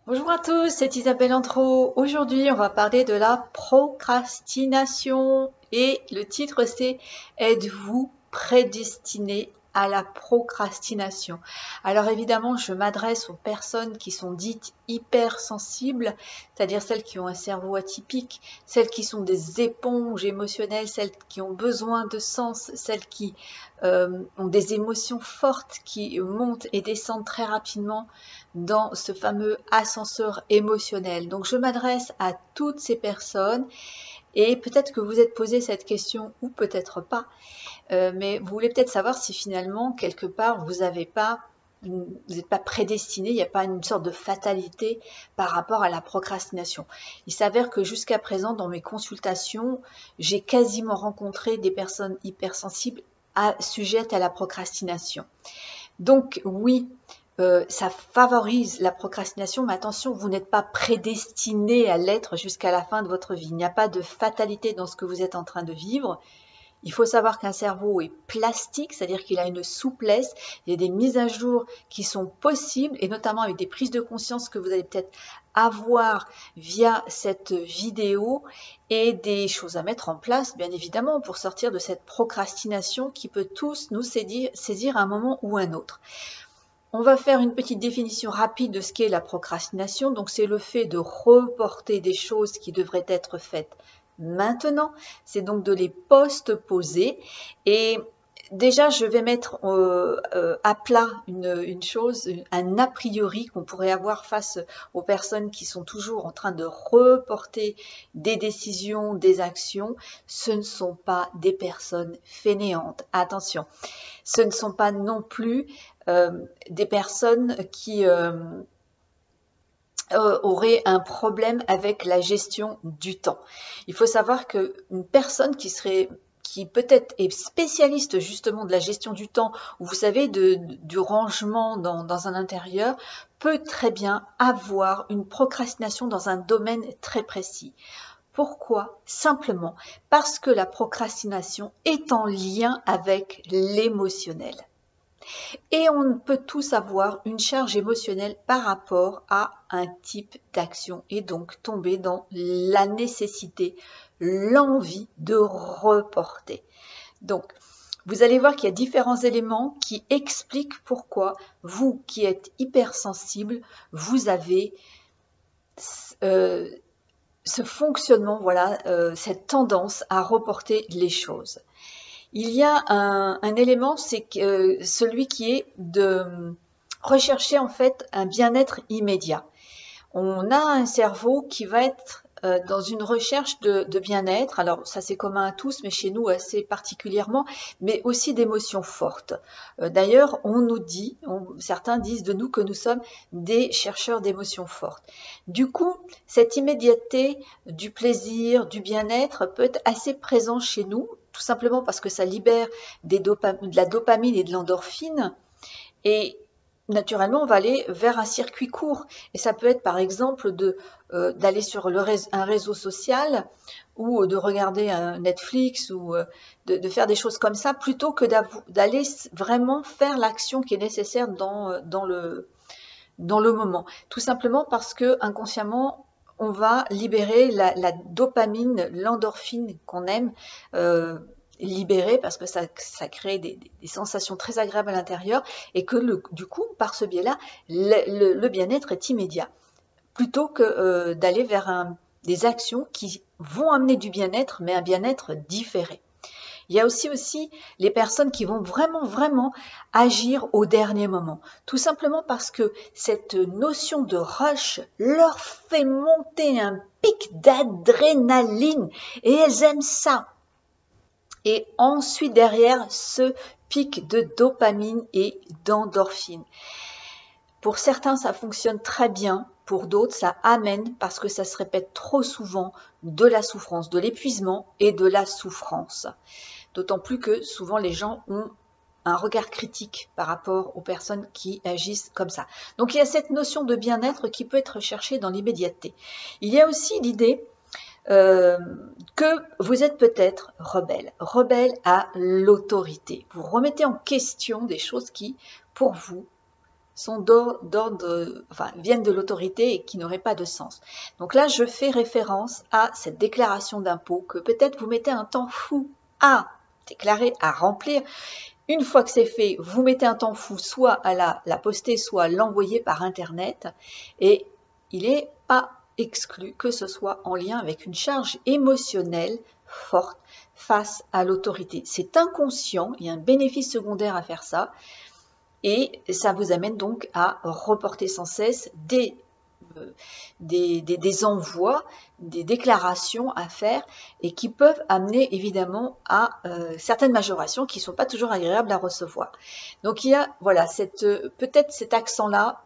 Bonjour à tous, c'est Isabelle Antro. Aujourd'hui, on va parler de la procrastination et le titre c'est Êtes-vous prédestiné à la procrastination? Alors évidemment, je m'adresse aux personnes qui sont dites hypersensibles, c'est-à-dire celles qui ont un cerveau atypique, celles qui sont des éponges émotionnelles, celles qui ont besoin de sens, celles qui ont des émotions fortes qui montent et descendent très rapidement dans ce fameux ascenseur émotionnel. Donc je m'adresse à toutes ces personnes et peut-être que vous êtes posé cette question ou peut-être pas, mais vous voulez peut-être savoir si finalement quelque part vous n'êtes pas prédestiné, il n'y a pas une sorte de fatalité par rapport à la procrastination. Il s'avère que jusqu'à présent dans mes consultations, j'ai quasiment rencontré des personnes hypersensibles sujettes à la procrastination. Donc oui, ça favorise la procrastination, mais attention, vous n'êtes pas prédestiné à l'être jusqu'à la fin de votre vie. Il n'y a pas de fatalité dans ce que vous êtes en train de vivre. Il faut savoir qu'un cerveau est plastique, c'est-à-dire qu'il a une souplesse, il y a des mises à jour qui sont possibles, et notamment avec des prises de conscience que vous allez peut-être avoir via cette vidéo, et des choses à mettre en place, bien évidemment, pour sortir de cette procrastination qui peut tous nous saisir à un moment ou un autre. On va faire une petite définition rapide de ce qu'est la procrastination. Donc, c'est le fait de reporter des choses qui devraient être faites maintenant. C'est donc de les postposer. Et déjà, je vais mettre à plat une chose, un a priori qu'on pourrait avoir face aux personnes qui sont toujours en train de reporter des décisions, des actions. Ce ne sont pas des personnes fainéantes. Attention, ce ne sont pas non plus des personnes qui auraient un problème avec la gestion du temps. Il faut savoir qu'une personne qui peut-être est spécialiste justement de la gestion du temps, ou vous savez, du rangement dans un intérieur, peut très bien avoir une procrastination dans un domaine très précis. Pourquoi? Simplement parce que la procrastination est en lien avec l'émotionnel. Et on peut tous avoir une charge émotionnelle par rapport à un type d'action et donc tomber dans la nécessité, l'envie de reporter. Donc, vous allez voir qu'il y a différents éléments qui expliquent pourquoi vous qui êtes hypersensible, vous avez ce fonctionnement, voilà, cette tendance à reporter les choses. Il y a un élément, c'est celui qui est de rechercher en fait un bien-être immédiat. On a un cerveau qui va être dans une recherche de bien-être. Alors ça c'est commun à tous, mais chez nous assez particulièrement, mais aussi d'émotions fortes. D'ailleurs, on nous dit, certains disent de nous que nous sommes des chercheurs d'émotions fortes. Du coup, cette immédiateté du plaisir, du bien-être peut être assez présent chez nous, tout simplement parce que ça libère de la dopamine et de l'endorphine. Et naturellement, on va aller vers un circuit court. Et ça peut être par exemple d'aller sur un réseau social ou de regarder un Netflix ou de faire des choses comme ça plutôt que d'aller vraiment faire l'action qui est nécessaire dans le moment. Tout simplement parce que inconsciemment, on va libérer la dopamine, l'endorphine qu'on aime libérer parce que ça crée des sensations très agréables à l'intérieur et que du coup, par ce biais-là, le bien-être est immédiat. Plutôt que d'aller vers des actions qui vont amener du bien-être, mais un bien-être différé. Il y a aussi les personnes qui vont vraiment agir au dernier moment. Tout simplement parce que cette notion de rush leur fait monter un pic d'adrénaline et elles aiment ça. Et ensuite derrière ce pic de dopamine et d'endorphine. Pour certains, ça fonctionne très bien. Pour d'autres, ça amène, parce que ça se répète trop souvent, de la souffrance, de l'épuisement et de la souffrance. D'autant plus que souvent les gens ont un regard critique par rapport aux personnes qui agissent comme ça. Donc il y a cette notion de bien-être qui peut être recherchée dans l'immédiateté. Il y a aussi l'idée que vous êtes peut-être rebelle à l'autorité. Vous remettez en question des choses qui, pour vous, viennent de l'autorité et qui n'auraient pas de sens. Donc là, je fais référence à cette déclaration d'impôt que peut-être vous mettez un temps fou à déclarer, à remplir. Une fois que c'est fait, vous mettez un temps fou soit à la poster, soit à l'envoyer par Internet. Et il n'est pas exclu que ce soit en lien avec une charge émotionnelle forte face à l'autorité. C'est inconscient, il y a un bénéfice secondaire à faire ça. Et ça vous amène donc à reporter sans cesse des envois, des déclarations à faire et qui peuvent amener évidemment à certaines majorations qui ne sont pas toujours agréables à recevoir. Donc il y a voilà, peut-être cet accent-là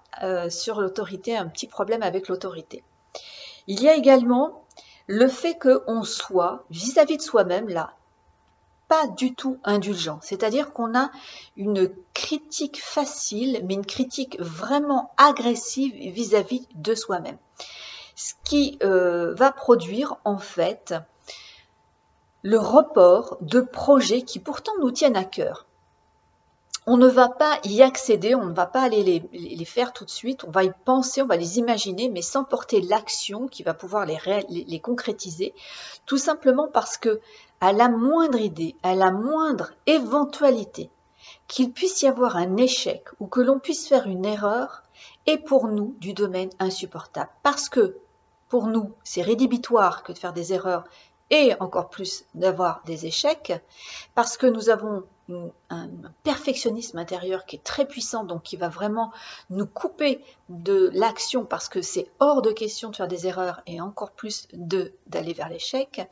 sur l'autorité, un petit problème avec l'autorité. Il y a également le fait qu'on soit vis-à-vis de soi-même là, pas du tout indulgent, c'est-à-dire qu'on a une critique facile, mais une critique vraiment agressive vis-à-vis de soi-même. Ce qui va produire en fait le report de projets qui pourtant nous tiennent à cœur. On ne va pas y accéder, on ne va pas aller les faire tout de suite, on va y penser, on va les imaginer, mais sans porter l'action qui va pouvoir les concrétiser, tout simplement parce que à la moindre idée, à la moindre éventualité qu'il puisse y avoir un échec ou que l'on puisse faire une erreur, est pour nous du domaine insupportable. Parce que pour nous, c'est rédhibitoire que de faire des erreurs et encore plus d'avoir des échecs, parce que nous avons un perfectionnisme intérieur qui est très puissant, donc qui va vraiment nous couper de l'action parce que c'est hors de question de faire des erreurs et encore plus d'aller vers l'échec.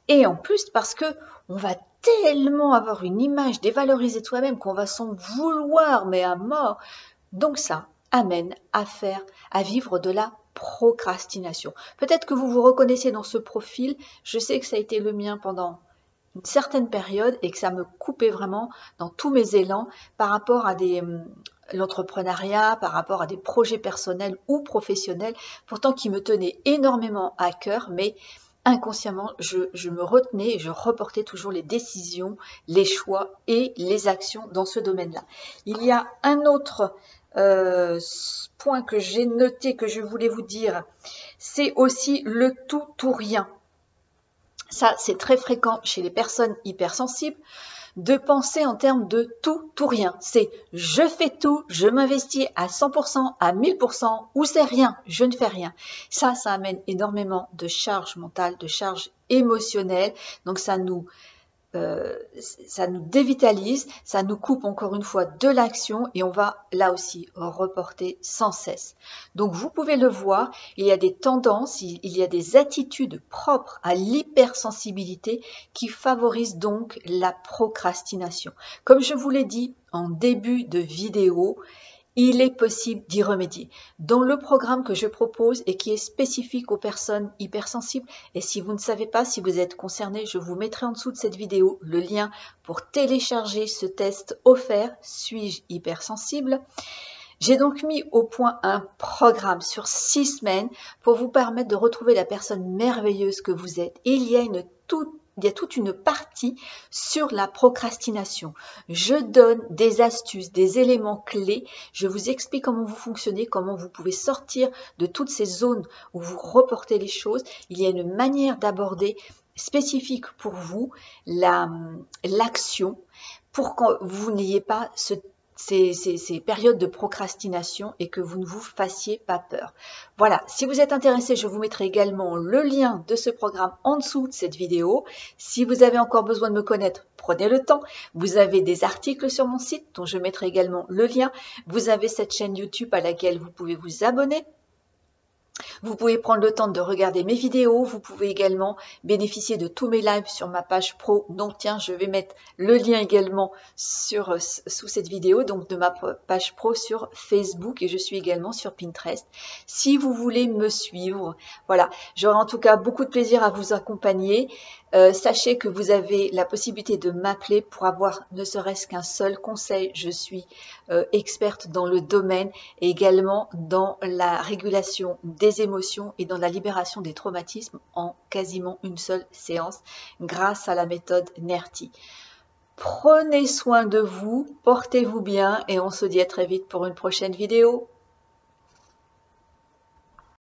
Et en plus parce que on va tellement avoir une image dévalorisée de soi-même qu'on va s'en vouloir mais à mort. Donc ça amène à vivre de la procrastination. Peut-être que vous vous reconnaissez dans ce profil. Je sais que ça a été le mien pendant une certaine période et que ça me coupait vraiment dans tous mes élans par rapport à l'entrepreneuriat, par rapport à des projets personnels ou professionnels, pourtant qui me tenaient énormément à cœur, mais inconsciemment, je me retenais et je reportais toujours les décisions, les choix et les actions dans ce domaine-là. Il y a un autre point que j'ai noté, que je voulais vous dire, c'est aussi le tout ou rien. Ça, c'est très fréquent chez les personnes hypersensibles de penser en termes de tout ou rien. C'est je fais tout, je m'investis à 100%, à 1000%, ou c'est rien, je ne fais rien. Ça amène énormément de charge mentale, de charge émotionnelle. Donc ça nous dévitalise, ça nous coupe encore une fois de l'action et on va là aussi reporter sans cesse. Donc vous pouvez le voir, il y a des tendances, il y a des attitudes propres à l'hypersensibilité qui favorisent donc la procrastination. Comme je vous l'ai dit en début de vidéo, il est possible d'y remédier. Dans le programme que je propose et qui est spécifique aux personnes hypersensibles, et si vous ne savez pas, si vous êtes concerné, je vous mettrai en dessous de cette vidéo le lien pour télécharger ce test offert, suis-je hypersensible? J'ai donc mis au point un programme sur 6 semaines pour vous permettre de retrouver la personne merveilleuse que vous êtes. Et il y a toute une partie sur la procrastination. Je donne des astuces, des éléments clés. Je vous explique comment vous fonctionnez, comment vous pouvez sortir de toutes ces zones où vous reportez les choses. Il y a une manière d'aborder spécifique pour vous l'action pour que vous n'ayez pas ces périodes de procrastination et que vous ne vous fassiez pas peur. Voilà, si vous êtes intéressé, je vous mettrai également le lien de ce programme en dessous de cette vidéo. Si vous avez encore besoin de me connaître, prenez le temps. Vous avez des articles sur mon site dont je mettrai également le lien. Vous avez cette chaîne YouTube à laquelle vous pouvez vous abonner. Vous pouvez prendre le temps de regarder mes vidéos. Vous pouvez également bénéficier de tous mes lives sur ma page pro. Donc tiens, je vais mettre le lien également sous cette vidéo, donc de ma page pro sur Facebook et je suis également sur Pinterest. Si vous voulez me suivre, voilà, j'aurai en tout cas beaucoup de plaisir à vous accompagner. Sachez que vous avez la possibilité de m'appeler pour avoir ne serait-ce qu'un seul conseil. Je suis experte dans le domaine et également dans la régulation des émotions et dans la libération des traumatismes en quasiment une seule séance grâce à la méthode NERTI. Prenez soin de vous, portez-vous bien et on se dit à très vite pour une prochaine vidéo.